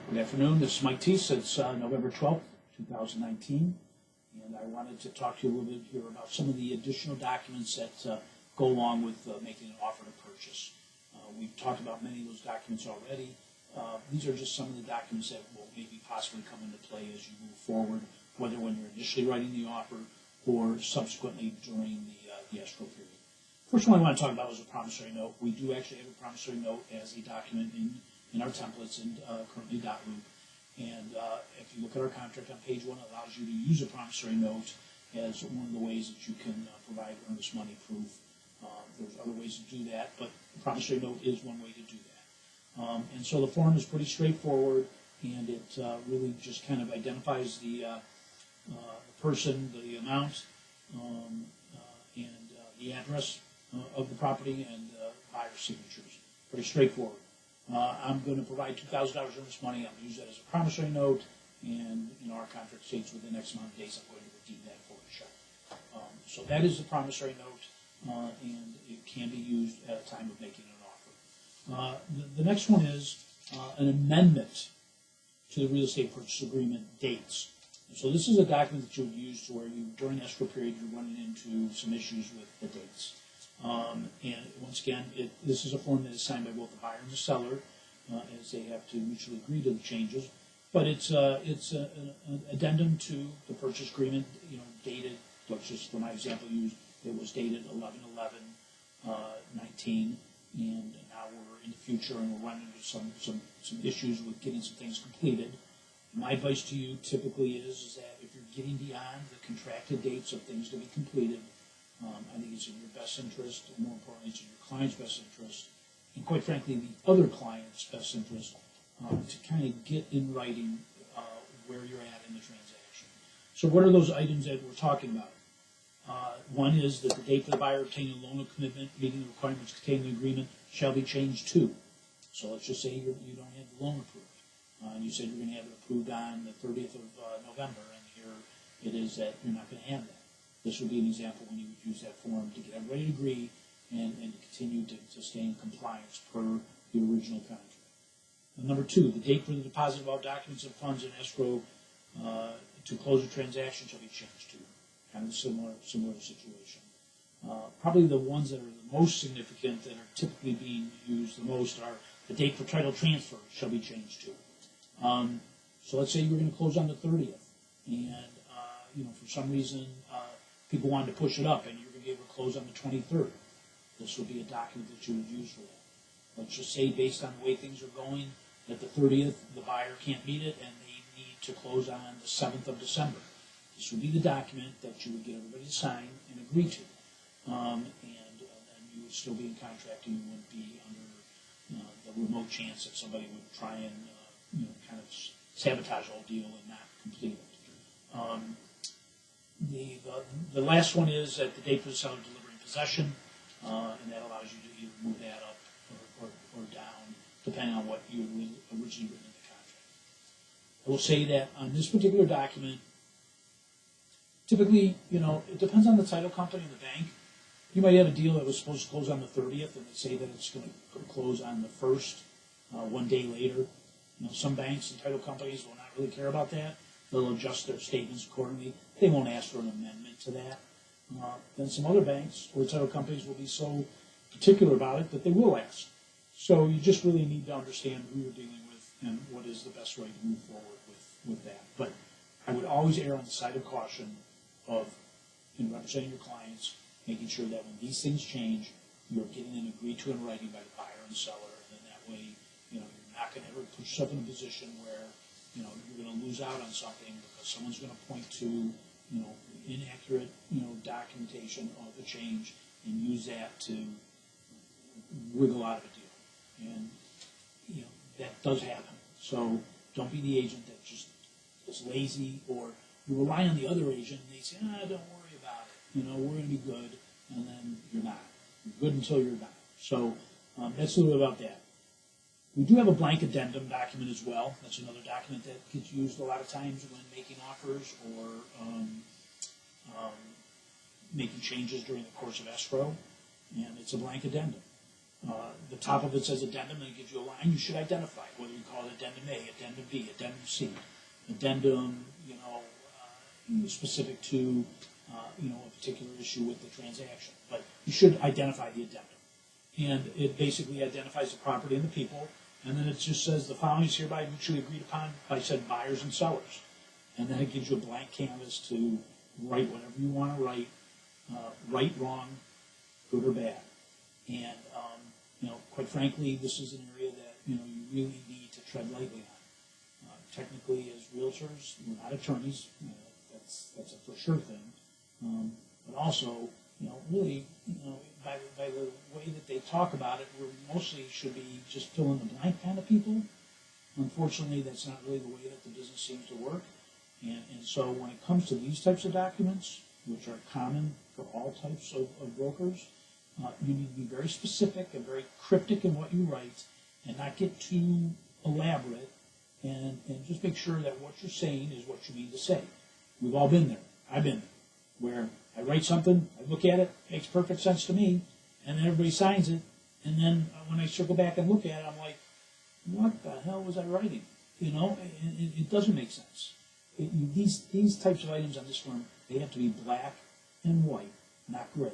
Good afternoon. This is Mike Teese. It's November 12th, 2019, and I wanted to talk to you a little bit here about some of the additional documents that go along with making an offer to purchase. We've talked about many of those documents already. These are just some of the documents that will maybe possibly come into play as you move forward, whether when you're initially writing the offer or subsequently during the escrow period. First one I want to talk about is a promissory note. We do actually have a promissory note as a document in our templates and currently .loop. And if you look at our contract on page 1, it allows you to use a promissory note as one of the ways that you can provide earnest money proof. There's other ways to do that, but the promissory note is one way to do that. And so the form is pretty straightforward, and it really just kind of identifies the person, the amount, and the address of the property and buyer's signatures. Pretty straightforward. I'm going to provide $2,000 earnest money. I'm going to use that as a promissory note, and our contract states within the next amount of days I'm going to redeem that for a check. So that is the promissory note, and it can be used at a time of making an offer. The next one is an amendment to the real estate purchase agreement dates. So this is a document that you would use to where you, during the escrow period, you're running into some issues with the dates. And once again, this is a form that is signed by both the buyer and the seller, as they have to mutually agree to the changes. But it's an addendum to the purchase agreement, dated. Let's just, for my example, it was dated 11/11/19, and now we're in the future and we're running into some issues with getting some things completed. My advice to you typically is that if you're getting beyond the contracted dates of things to be completed, I think it's in your best interest, and more importantly, it's in your client's best interest, and quite frankly, the other client's best interest, to kind of get in writing where you're at in the transaction. So what are those items that we're talking about? One is that the date for the buyer obtaining a loan or commitment meeting the requirements contained in the agreement shall be changed to. So let's just say you don't have the loan approved. And you said you're going to have it approved on the 30th of November, and here it is that you're not going to have that. This would be an example when you would use that form to get everybody to agree and to continue to stay in compliance per the original contract. And number 2, the date for the deposit of all documents and funds in escrow to close a transaction shall be changed to. Kind of a similar situation. Probably the ones that are the most significant that are typically being used the most are the date for title transfer shall be changed to. So let's say you were going to close on the 30th, and for some reason people wanted to push it up, and you're going to be able to close on the 23rd. This would be a document that you would use for that. Let's just say, based on the way things are going, that the 30th the buyer can't meet it, and they need to close on the 7th of December. This would be the document that you would get everybody to sign and agree to, and then you would still be in contract, and you wouldn't be under the remote chance that somebody would try and kind of sabotage the whole deal and not complete it. The last one is that the date for the seller delivering possession, and that allows you to either move that up or down, depending on what you had originally written in the contract. I will say that on this particular document, typically, it depends on the title company and the bank. You might have a deal that was supposed to close on the 30th, and they say that it's going to close on the 1st, one day later. Some banks and title companies will not really care about that. They'll adjust their statements accordingly. They won't ask for an amendment to that. Then some other banks or title companies will be so particular about it that they will ask. So you just really need to understand who you're dealing with and what is the best way to move forward with that. But I would always err on the side of caution in representing your clients, making sure that when these things change, you're getting them agreed to in writing by the buyer and seller, and then that way, you're not going to ever put yourself in a position where you're going to lose out on something because someone's going to point to inaccurate documentation of the change and use that to wiggle out of a deal, and that does happen. So don't be the agent that just is lazy, or you rely on the other agent and they say, don't worry about it, we're going to be good, and then you're not. You're good until you're not. So that's a little bit about that. We do have a blank addendum document as well. That's another document that gets used a lot of times when making offers or making changes during the course of escrow, and it's a blank addendum. The top of it says addendum, and it gives you a line you should identify, whether you call call it Addendum A, Addendum B, Addendum C, Addendum, specific to, a particular issue with the transaction. But you should identify the addendum. And it basically identifies the property and the people, and then it just says the following is hereby mutually agreed upon by said buyers and sellers. And then it gives you a blank canvas to write whatever you want to write, right, wrong, good or bad. And, quite frankly, this is an area that, you really need to tread lightly on. Technically, as realtors, we're not attorneys. That's a for sure thing. But also, really, by the way that they talk about it, we mostly should be just fill in the blank kind of people. Unfortunately, that's not really the way that the business seems to work. And so when it comes to these types of documents, which are common for all types of brokers, you need to be very specific and very cryptic in what you write and not get too elaborate, and just make sure that what you're saying is what you mean to say. We've all been there. I've been there, where I write something, I look at it, makes perfect sense to me, and then everybody signs it, and then when I circle back and look at it, I'm like, what the hell was I writing? It doesn't make sense. These types of items on this form, they have to be black and white, not gray.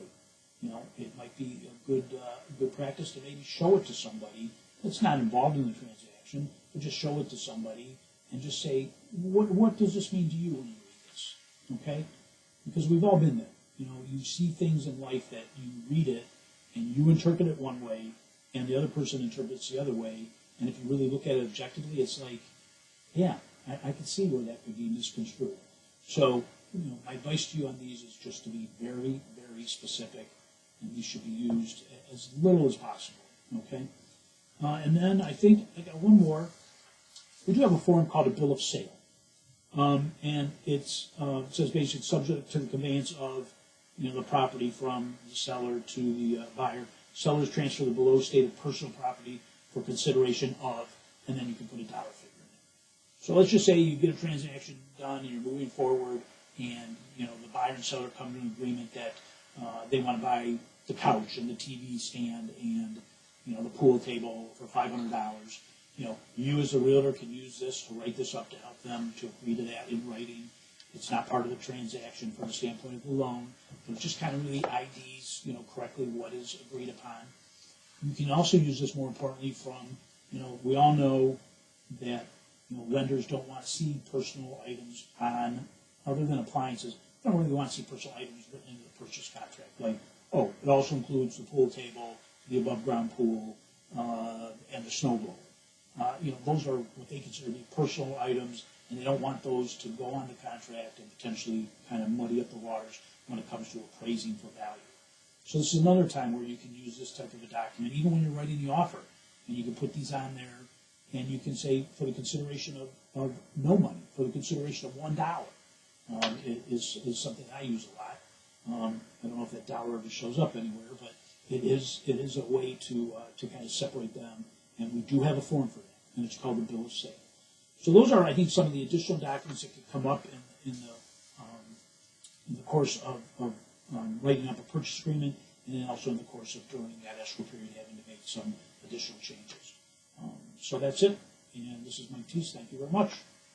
It might be a good practice to maybe show it to somebody that's not involved in the transaction, but just show it to somebody and just say, what does this mean to you when you read this? Okay? Because we've all been there. You see things in life that you read it and you interpret it one way and the other person interprets the other way, and if you really look at it objectively, it's like, yeah, I can see where that could be misconstrued. So, my advice to you on these is just to be very, very specific, and these should be used as little as possible, okay? And then I think I got one more. We do have a form called a bill of sale. And it says basically subject to the conveyance of the property from the seller to the buyer. Sellers transfer the below stated personal property for consideration of, and then you can put a dollar figure in it. So let's just say you get a transaction done and you're moving forward, and the buyer and seller come to an agreement that they want to buy the couch and the TV stand and the pool table for $500. You as a realtor can use this to write this up to help them to agree to that in writing. It's not part of the transaction from the standpoint of the loan, but it just kind of really IDs, correctly what is agreed upon. You can also use this more importantly from, we all know that, lenders don't want to see personal items on, other than appliances, they don't really want to see personal items written into the purchase contract. Like, it also includes the pool table, the above-ground pool, and the snow blower. Those are what they consider to be personal items, and they don't want those to go on the contract and potentially kind of muddy up the waters when it comes to appraising for value. So this is another time where you can use this type of a document, even when you're writing the offer, and you can put these on there, and you can say for the consideration of no money, for the consideration of $1, is something I use a lot. I don't know if that dollar ever shows up anywhere, but it is a way to kind of separate them, and we do have a form for that, and it's called the bill of sale. So those are, I think, some of the additional documents that could come up in the course of writing up a purchase agreement, and then also in the course of during that escrow period having to make some additional changes. So that's it, and this is Mike Teese. Thank you very much.